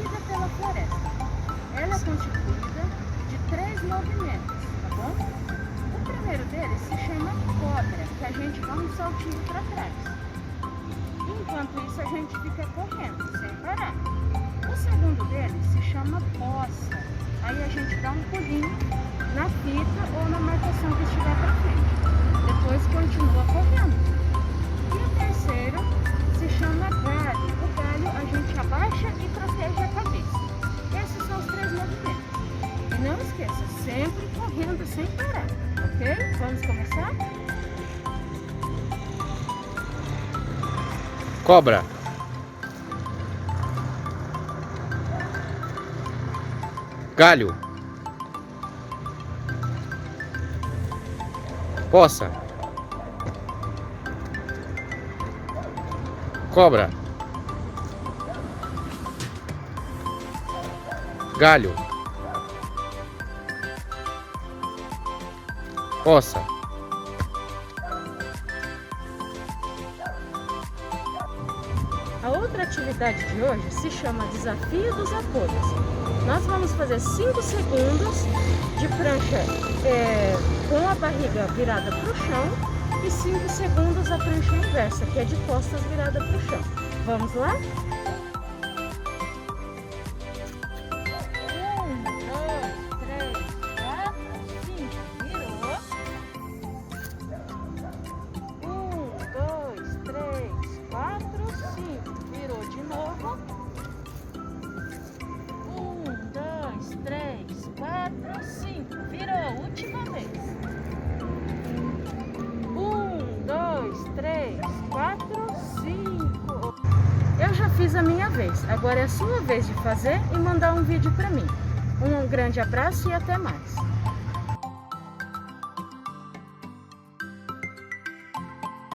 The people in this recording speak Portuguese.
Vida pela Floresta. Ela é constituída de 3 movimentos, tá bom? O primeiro deles se chama cobra, que a gente dá um saltinho para trás. Enquanto isso, a gente fica correndo, sem parar. O segundo deles se chama poça. Aí a gente dá um pulinho na fita ou na marcação que estiver para frente. Depois continua correndo. E o terceiro se chama galho. O galho a gente abaixa e protege a cabeça. Esses são os 3 movimentos. E não esqueça, sempre correndo sem parar, ok? Vamos começar? Cobra. Galho. Poça. Cobra. Galho. Poça. A outra atividade de hoje se chama Desafio dos Apoios. Nós vamos fazer 5 segundos de prancha com a barriga virada para o chão e 5 segundos a prancha inversa, que é de costas virada para o chão. Vamos lá? 1, 2, 3, 4, 5. Virou. 1, 2, 3, 4, 5. Virou de novo. 1, 2, 3, 4, 5. Virou. Última vez. 1, 2, 3, 4, 5. Eu já fiz a minha vez. Agora é a sua vez de fazer e mandar um vídeo para mim. Um grande abraço e até mais.